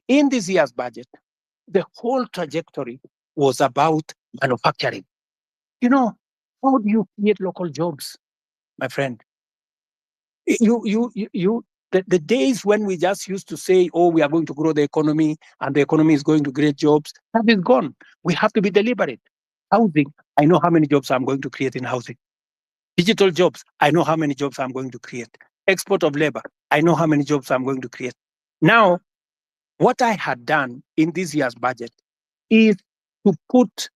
In this year's budget, the whole trajectory was about manufacturing. You know, how do you create local jobs, my friend? The days when we just used to say, oh, we are going to grow the economy and the economy is going to create jobs, that is gone. We have to be deliberate. Housing, I know how many jobs I'm going to create in housing. Digital jobs, I know how many jobs I'm going to create. Export of labor, I know how many jobs I'm going to create. Now, what I had done in this year's budget is to put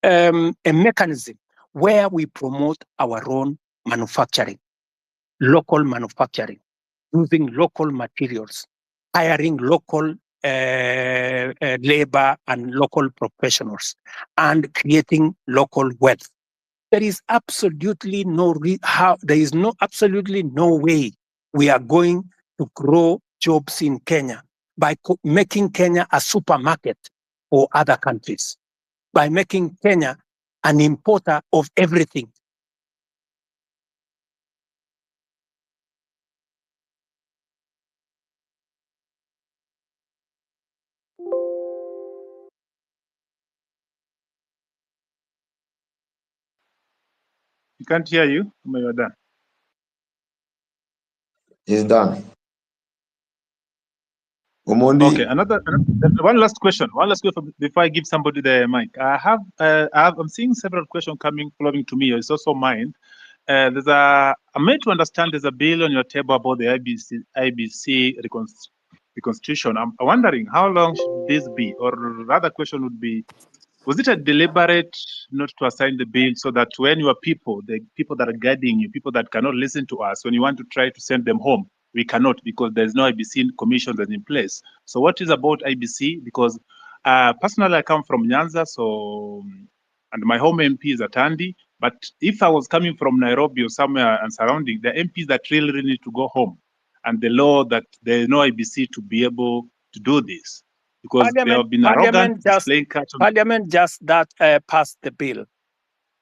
a mechanism where we promote our own manufacturing, local manufacturing, using local materials, hiring local labor and local professionals, and creating local wealth. There is absolutely absolutely no way we are going to grow jobs in Kenya by making Kenya a supermarket for other countries, by making Kenya an importer of everything. We can't hear you. You're done. It's done. Omondi. Okay, one last question. One last question before I give somebody the mic. I'm seeing several questions flowing to me. It's also mine. I'm made to understand there's a bill on your table about the IBC reconstitution. I'm wondering how long should this be? Or rather question would be, was it a deliberate not to assign the bill so that when your people, the people that are guiding you, people that cannot listen to us, when you want to try to send them home, we cannot because there's no IBC commission that's in place. So what is about IBC? Because personally, I come from Nyanza, and my home MP is at Andy. But if I was coming from Nairobi or somewhere and surrounding, the MPs that really need to go home, and the law that there is no IBC to be able to do this. Because they have been arrogant, displaying Parliament just passed the bill.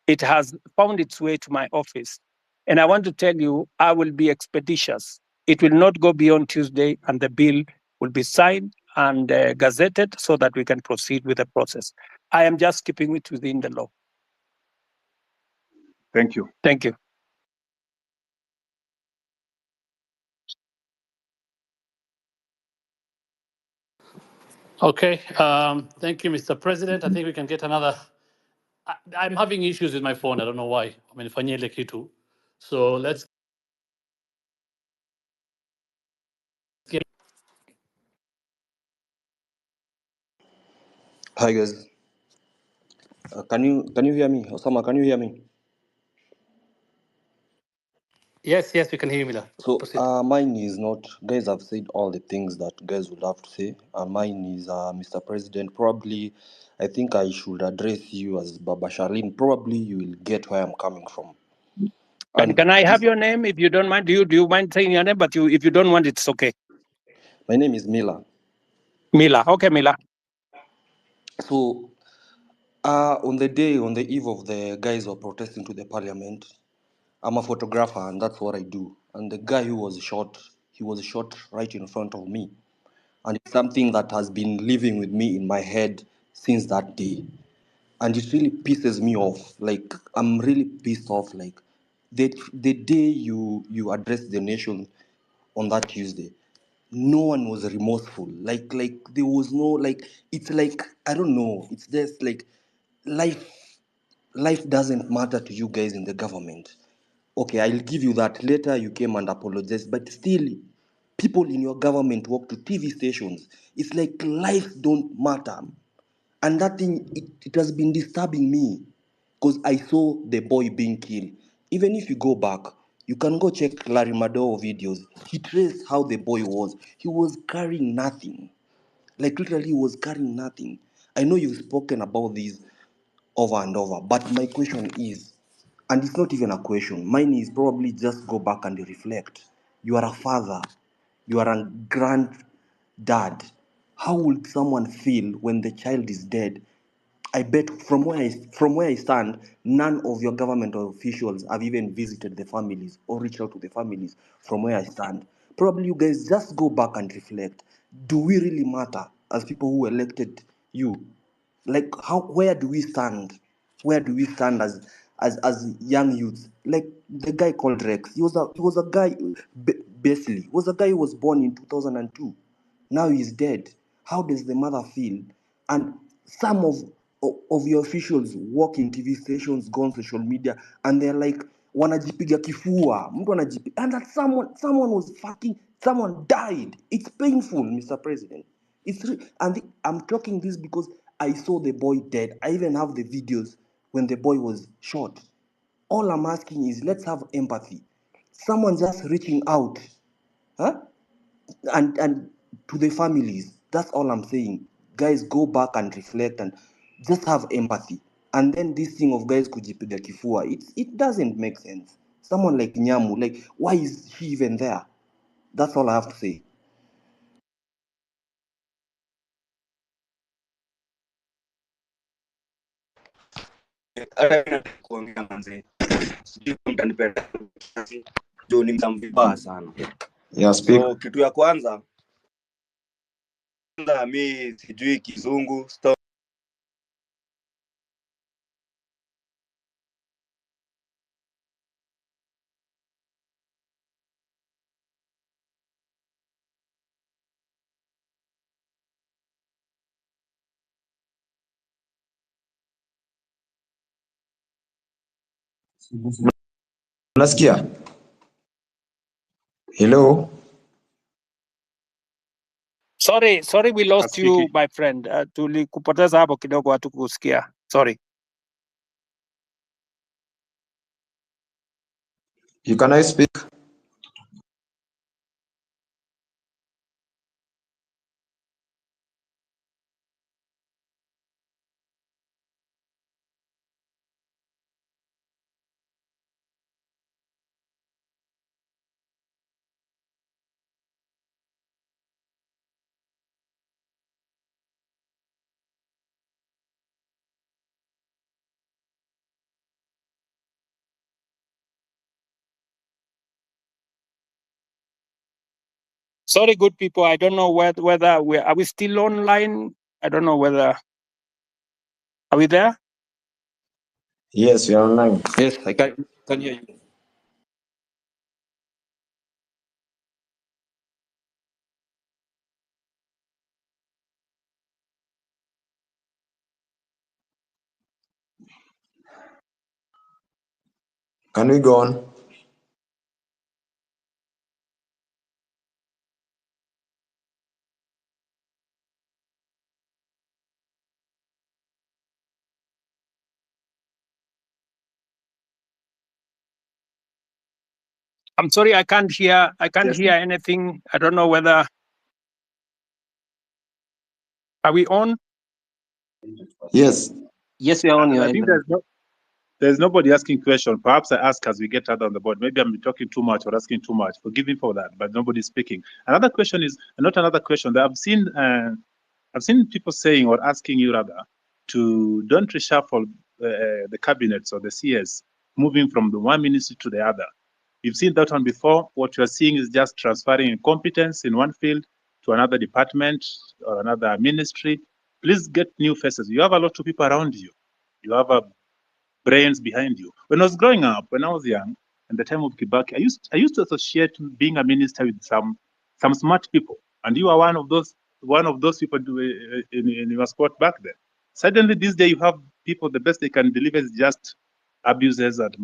It has found its way to my office. And I want to tell you, I will be expeditious. It will not go beyond Tuesday, and the bill will be signed and gazetted so that we can proceed with the process. I am just keeping it within the law. Thank you. Thank you. Okay. Thank you, Mr. President. I think we can get another. I'm having issues with my phone. I don't know why. So let's get. Hi guys. Can you hear me? Osama, can you hear me? Yes, we can hear you, Mila. So mine is not, guys have said all the things that guys would have to say. Mine is Mr. President. Probably I think I should address you as Baba Sharlin. Probably you will get where I'm coming from. And can I have your name if you don't mind? Do you mind saying your name? But if you don't want, it's okay. My name is Mila. Mila. Okay, Mila. So on the eve of the guys who are protesting to the parliament, I'm a photographer and that's what I do. And the guy who was shot, he was shot right in front of me. And it's something that has been living with me in my head since that day. And it really pisses me off. Like, I'm really pissed off. Like, the day you addressed the nation on that Tuesday, no one was remorseful. Like there was no, like, it's like, I don't know. It's just like life doesn't matter to you guys in the government. Okay, I'll give you that. Later you came and apologized, but still, people in your government walk to TV stations. It's like life don't matter. And that thing, it has been disturbing me because I saw the boy being killed. Even if you go back, you can go check Larry Madowo videos. He traced how the boy was. He was carrying nothing. Like literally, he was carrying nothing. I know you've spoken about this over and over, but my question is, and it's not even a question, mine is probably just go back and reflect. You are a father, you are a granddad. How would someone feel when the child is dead? I bet from where I stand, none of your government officials have even visited the families or reached out to the families from where I stand. Probably you guys just go back and reflect. do we really matter as people who elected you? Like, where do we stand? Where do we stand as young youths? Like the guy called Rex, he was a guy, basically, he was a guy who was born in 2002. Now he's dead. How does the mother feel? And some of your officials work in TV stations, go on social media, and they're like, wanajipiga kifua, mtu anajipiga, and that someone was fucking, someone died. It's painful, Mr. President. I'm talking this because I saw the boy dead. I even have the videos when the boy was shot. All I'm asking is, let's have empathy. Someone just reaching out, huh? And to the families, that's all I'm saying. Guys, go back and reflect and just have empathy. And then this thing of guys kujipiga kifua, it doesn't make sense. Someone like Nyamu, like, why is she even there? That's all I have to say. Kuongea manze, sijui mtanipenda juu ni mvibaya sana. Yeah, speak. So kitu ya kwanza mi sijui kizungu Unasikia? Hello? Sorry, we lost Speaking. you, my friend. Tulikupoteza hapo kidogo, hatukusikia. Sorry. Can I speak? Sorry, good people. I don't know whether are we still online? I don't know whether. Are we there? Yes, we are online. Yes, I can hear you. Can we go on? I'm sorry, I can't hear. I can't Yes. hear anything. I don't know whether. Are we on? Yes. Yes, we are on your I think there's nobody asking question. Perhaps I ask as we get out on the board. Maybe I'm talking too much or asking too much. Forgive me for that, but nobody's speaking. Another question is not another question that I've seen people saying or asking you rather to don't reshuffle the cabinets or the CS, moving from the one ministry to the other. You've seen that one before. What you're seeing is just transferring competence in one field to another department or another ministry. Please get new faces. You have a lot of people around you. You have a brains behind you. When I was growing up, when I was young, in the time of Kibaki, I used to associate being a minister with some smart people, and you are one of those people in your spot back then. Suddenly, this day, you have people. The best they can deliver is just abuses and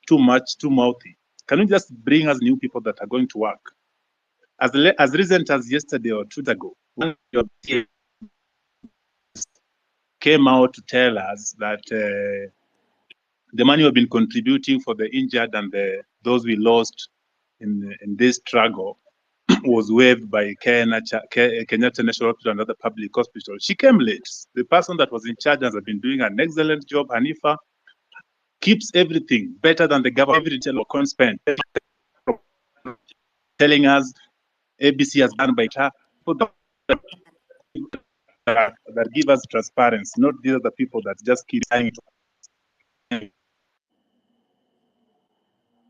too much, too mouthy. Can you just bring us new people that are going to work? As recent as yesterday or 2 days ago, one of your peers came out to tell us that the money we've been contributing for the injured and those we lost in this struggle was waived by Kenyatta National Hospital and other public hospitals. She came late. The person that was in charge has been doing an excellent job. Hanifa keeps everything better than the government. Every detail of spend, telling us ABC has done by her. That give us transparency, not these are the people that just keep saying it.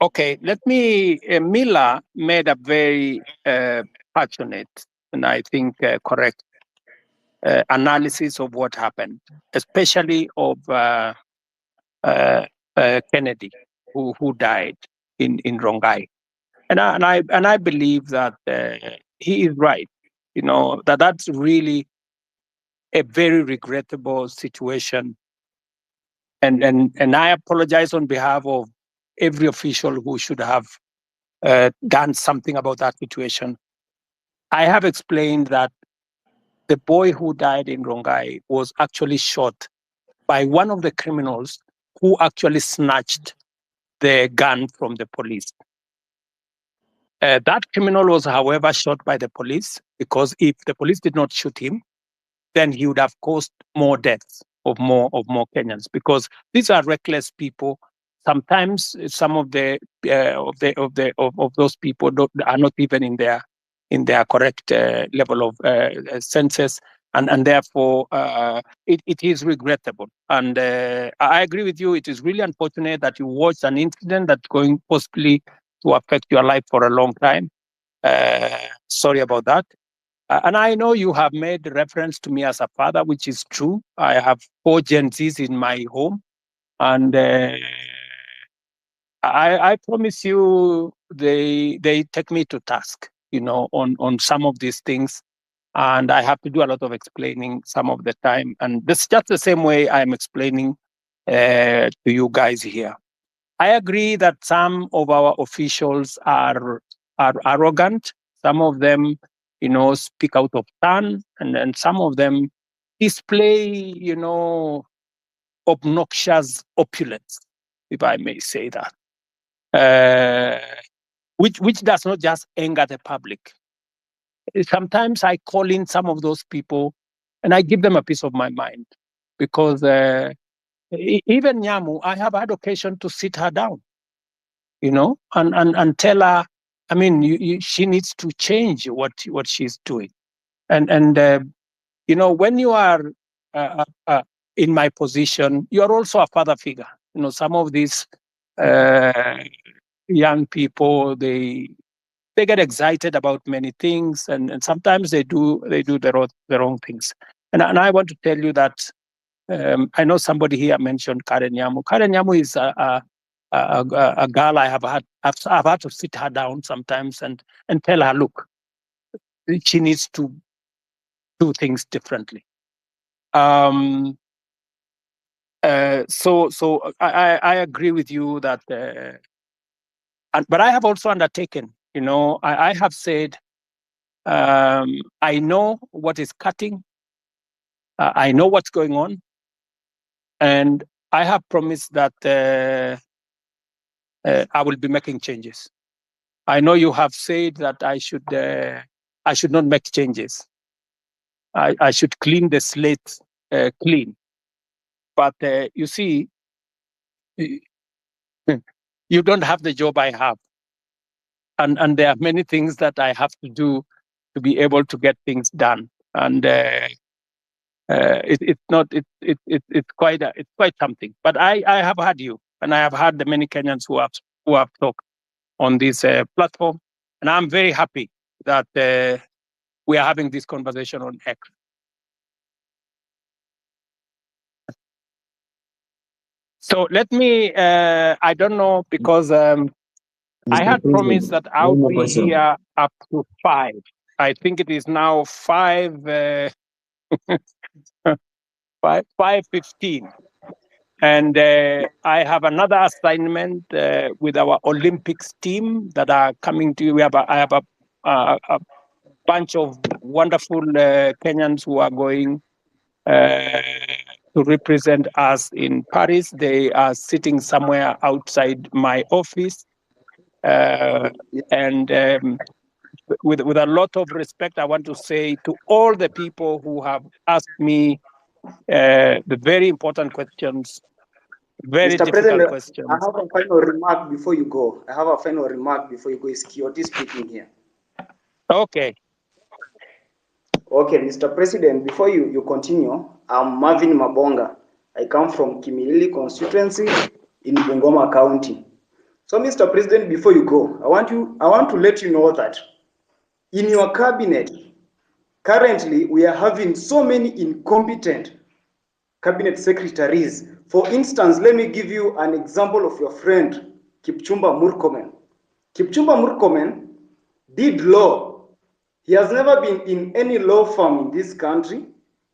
Okay, let me. Mila made a very passionate and I think correct analysis of what happened, especially of Kennedy, who died in Rongai, and I believe that he is right. You know, that's really a very regrettable situation, and I apologize on behalf of every official who should have done something about that situation. I have explained that the boy who died in Rongai was actually shot by one of the criminals who actually snatched the gun from the police. That criminal was, however, shot by the police because if the police did not shoot him, then he would have caused more deaths of more Kenyans, because these are reckless people. Sometimes some of those people are not even in their correct level of senses, and therefore it is regrettable. And I agree with you. It is really unfortunate that you watched an incident that's going possibly to affect your life for a long time. Sorry about that. And I know you have made reference to me as a father, which is true. I have 4 Gen Zs in my home, and I promise you, they take me to task, you know, on some of these things, and I have to do a lot of explaining some of the time. And this is just the same way I'm explaining to you guys here. I agree that some of our officials are arrogant. Some of them, you know, speak out of turn, and some of them display, you know, obnoxious opulence, if I may say that, which does not just anger the public. Sometimes I call in some of those people, and I give them a piece of my mind, because even Nyamu, I have had occasion to sit her down, you know, and tell her, I mean, she needs to change what she's doing. And you know, when you are in my position, you are also a father figure. You know, some of these young people, they get excited about many things, and sometimes they do the wrong things. And I want to tell you that I know somebody here mentioned Karen Nyamu. Karen Nyamu is a girl I've had to sit her down sometimes and tell her, look, she needs to do things differently. So I agree with you that, but I have also undertaken, you know, I have said, I know what is cutting, I know what's going on, and I have promised that I will be making changes. I know you have said that I should not make changes. I should clean the slate clean. But you see, you don't have the job I have, and there are many things that I have to do to be able to get things done. And it's quite something. But I have had you, and I have had the many Kenyans who have talked on this platform, and I'm very happy that we are having this conversation on X. So let me, I don't know, because I had promised that I would be here up to 5. I think it is now 5:15. And I have another assignment with our Olympics team that are coming to you. I have a bunch of wonderful Kenyans who are going to represent us in Paris. They are sitting somewhere outside my office. And with a lot of respect, I want to say to all the people who have asked me the very important questions, very Mr. difficult President, questions. I have a final remark before you go. It's Kioti speaking here. Okay. Okay, Mr. President, before you continue, I'm Marvin Mabonga. I come from Kimilili constituency in Bungoma County. So, Mr. President, before you go, I want to let you know that in your cabinet, Currently, we are having so many incompetent cabinet secretaries. For instance, let me give you an example of your friend, Kipchumba Murkomen. Kipchumba Murkomen did law. He has never been in any law firm in this country.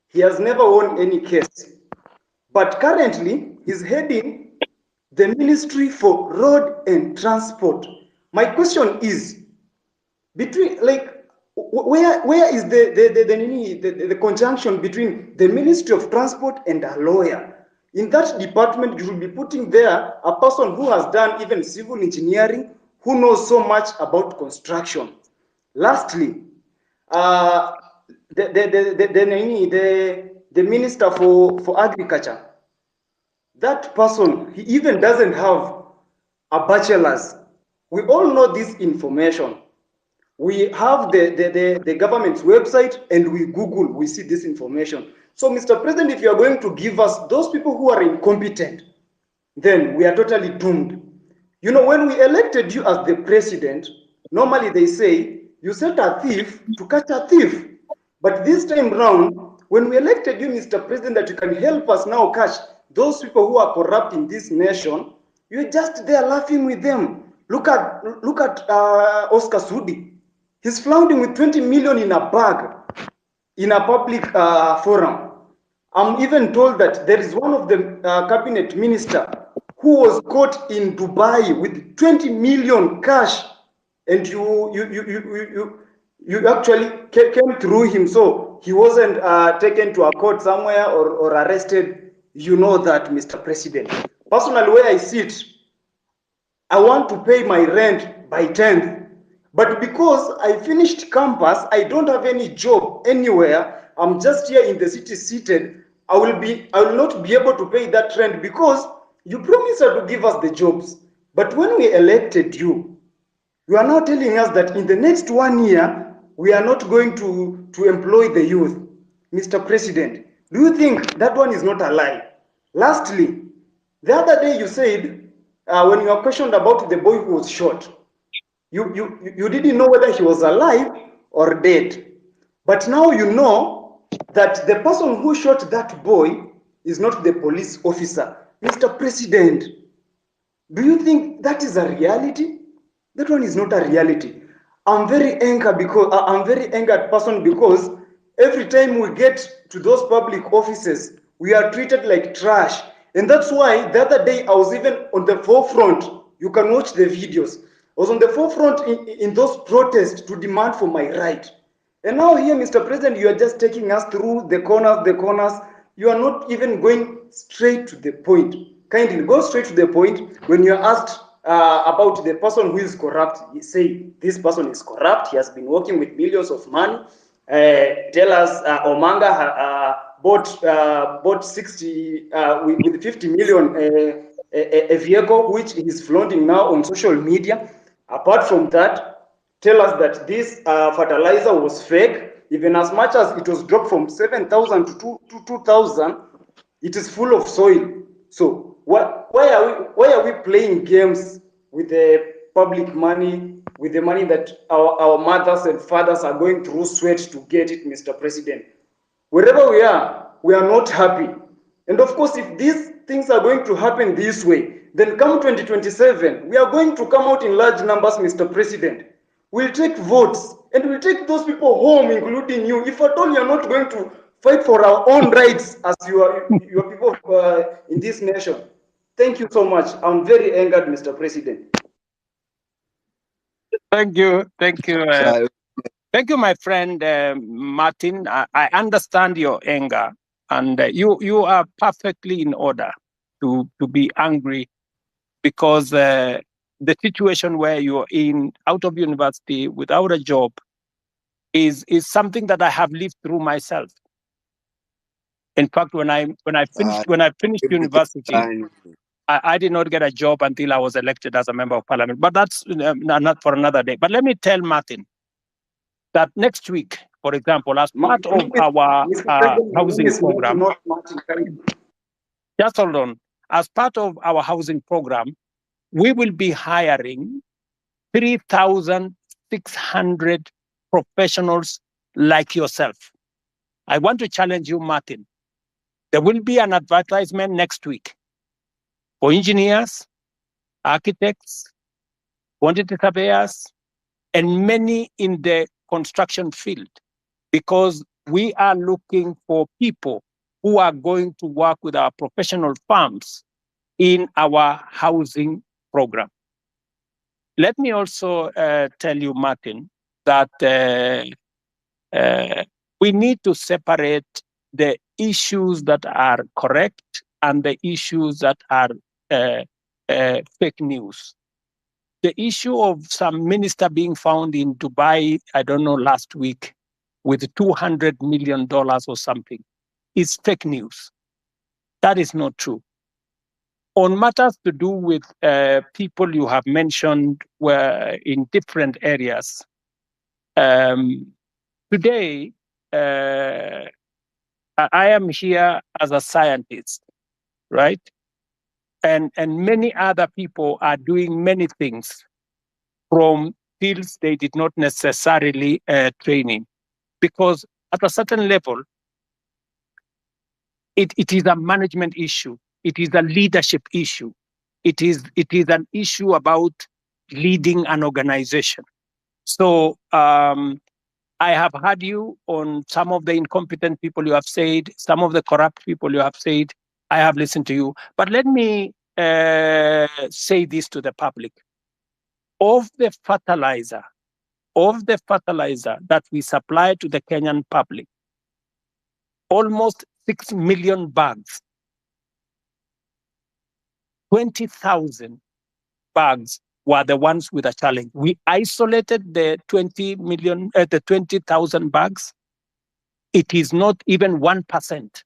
He has never won any case. But currently, he's heading the Ministry for Road and Transport. My question is, between where is the conjunction between the Ministry of Transport and a lawyer? In that department, you should be putting there a person who has done even civil engineering, who knows so much about construction. Lastly, the Minister for Agriculture, that person, he even doesn't have a bachelor's. We all know this information. We have the government's website and we Google, we see this information. So, Mr. President, if you are going to give us those people who are incompetent, then we are totally doomed. You know, when we elected you as the president, normally they say, you set a thief to catch a thief. But this time round, when we elected you, Mr. President, that you can help us now catch those people who are corrupt in this nation, you're just there laughing with them. Look at Oscar Sudi. He's flaunting with 20 million in a bag in a public forum. I'm even told that there is one of the cabinet minister who was caught in Dubai with 20 million cash, and you actually came through him, so he wasn't taken to a court somewhere or arrested. You know that, Mr. President. Personally, where I sit, I want to pay my rent by 10th. But because I finished campus, I don't have any job anywhere. I'm just here in the city seated. I will not be able to pay that rent because you promised to give us the jobs. But when we elected you, you are now telling us that in the next 1 year, we are not going to employ the youth. Mr. President, do you think that one is not a lie? Lastly, the other day you said, when you were questioned about the boy who was shot, you didn't know whether he was alive or dead. But now you know that the person who shot that boy is not the police officer. Mr. President, do you think that is a reality? That one is not a reality. I'm very angry because I'm very angered person because every time we get to those public offices, we are treated like trash. And that's why the other day I was even on the forefront. You can watch the videos. I was on the forefront in those protests to demand for my right. And now here, Mr. President, you are just taking us through the corners. You are not even going straight to the point. Kindly go straight to the point. When you are asked about the person who is corrupt, you say this person is corrupt. He has been working with millions of money. Tell us, Omanga bought 60 with 50 million a vehicle which he's flaunting now on social media. Apart from that, tell us that this fertilizer was fake, even as much as it was dropped from 7,000 to 2,000, it is full of soil. So why are we playing games with the public money, with the money that our mothers and fathers are going through sweat to get it, Mr. President? Wherever we are not happy. And of course, if these things are going to happen this way, then come 2027, we are going to come out in large numbers, Mr. President. We'll take votes and we'll take those people home, including you. If at all you're not going to fight for our own rights as your people in this nation. Thank you so much. I'm very angered, Mr. President. Thank you. Thank you. So, Thank you, my friend Martin. I understand your anger, and you are perfectly in order to be angry because the situation where you're in out of university without a job is something that I have lived through myself. In fact, when I finished university, I did not get a job until I was elected as a member of parliament. But that's not for another day. But let me tell Martin that next week, for example, as part of our housing program, just hold on, as part of our housing program, we will be hiring 3,600 professionals like yourself. I want to challenge you, Martin. There will be an advertisement next week for engineers, architects, quantity surveyors, and many in the construction field, because we are looking for people who are going to work with our professional firms in our housing program. Let me also tell you, Martin, that we need to separate the issues that are correct and the issues that are fake news. The issue of some minister being found in Dubai, I don't know, last week, with $200 million or something, is fake news. That is not true. On matters to do with people you have mentioned were in different areas, today, I am here as a scientist, right? And many other people are doing many things from fields they did not necessarily train in. Because at a certain level, it is a management issue. It is a leadership issue. It is an issue about leading an organization. So I have heard you on some of the incompetent people you have said, some of the corrupt people you have said. I have listened to you. But let me say this to the public. Of the fertilizer that we supply to the Kenyan public, almost 6 million bags, 20,000 bags were the ones with a challenge. We isolated the 20,000 bags. It is not even 1%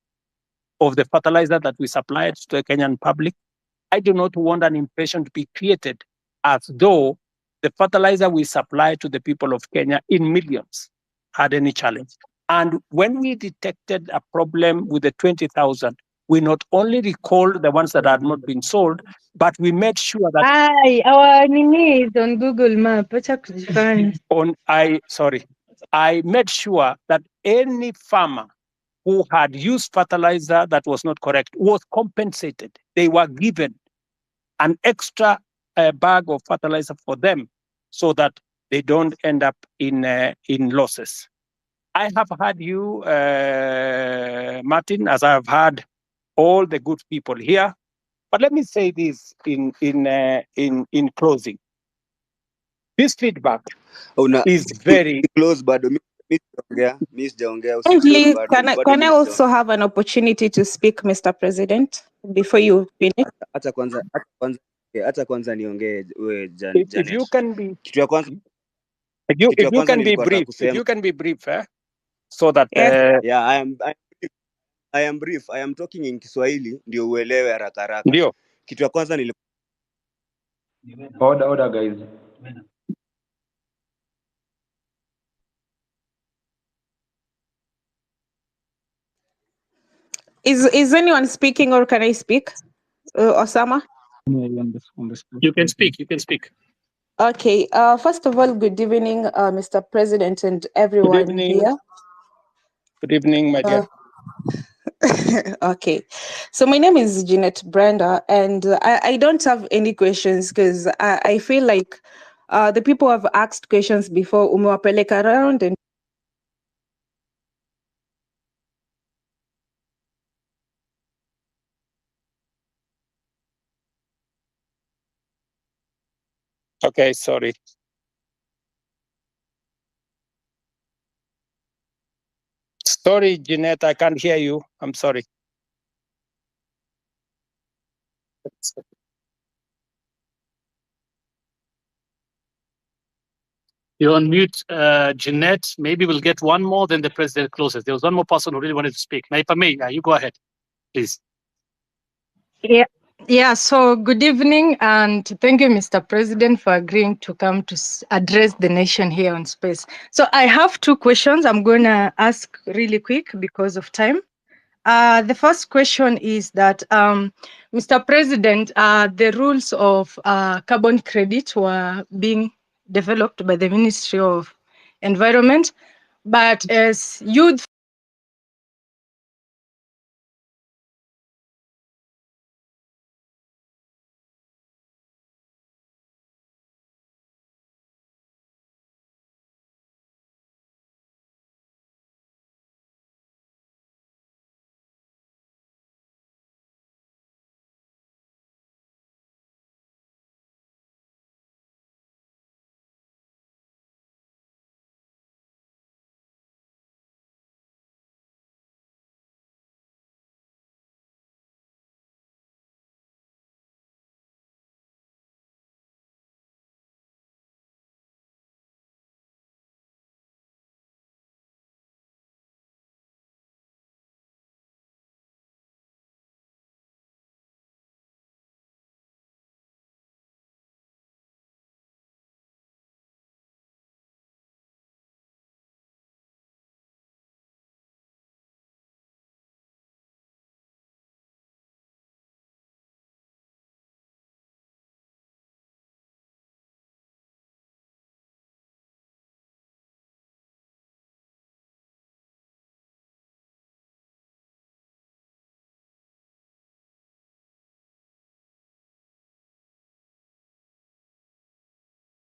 of the fertilizer that we supplied to the Kenyan public. I do not want an impression to be created as though the fertilizer we supply to the people of Kenya in millions had any challenge. And when we detected a problem with the 20,000, we not only recalled the ones that had not been sold, but we made sure that our Nini is on Google Map. I made sure that any farmer who had used fertilizer that was not correct was compensated. They were given an extra bag of fertilizer for them so that they don't end up in losses. I have heard you, Martin, as I have heard all the good people here. But let me say this in closing. This feedback is very close, but Miss Jaongea, Kindly, can I also have an opportunity to speak, Mr. President, before you finish? Acha kwanza niongee wewe if Janet. you can be Kitu ya kwanza if you can be brief, so that Yes. yeah, I am brief. I am talking in Kiswahili ndio uelewe haraka haraka. ndio. Kitu ya kwanza Order, guys. Is anyone speaking, or can I speak? Osama? You can speak. Okay. First of all, good evening, Mr. President and everyone here. Good evening, my dear. Okay. So my name is Jeanette Brenda, and I don't have any questions because I feel like the people have asked questions before, umewapeleka around and Okay, sorry. Sorry, Jeanette, I can't hear you. I'm sorry. You're on mute, Jeanette. Maybe we'll get one more, then the president closes. There was one more person who really wanted to speak. Now, if I may, you go ahead, please. Yeah, so good evening, and thank you, Mr. President, for agreeing to come to address the nation here on space. So I have two questions I'm going to ask really quick because of time. The first question is that, Mr. President, the rules of carbon credit were being developed by the Ministry of Environment, But as youth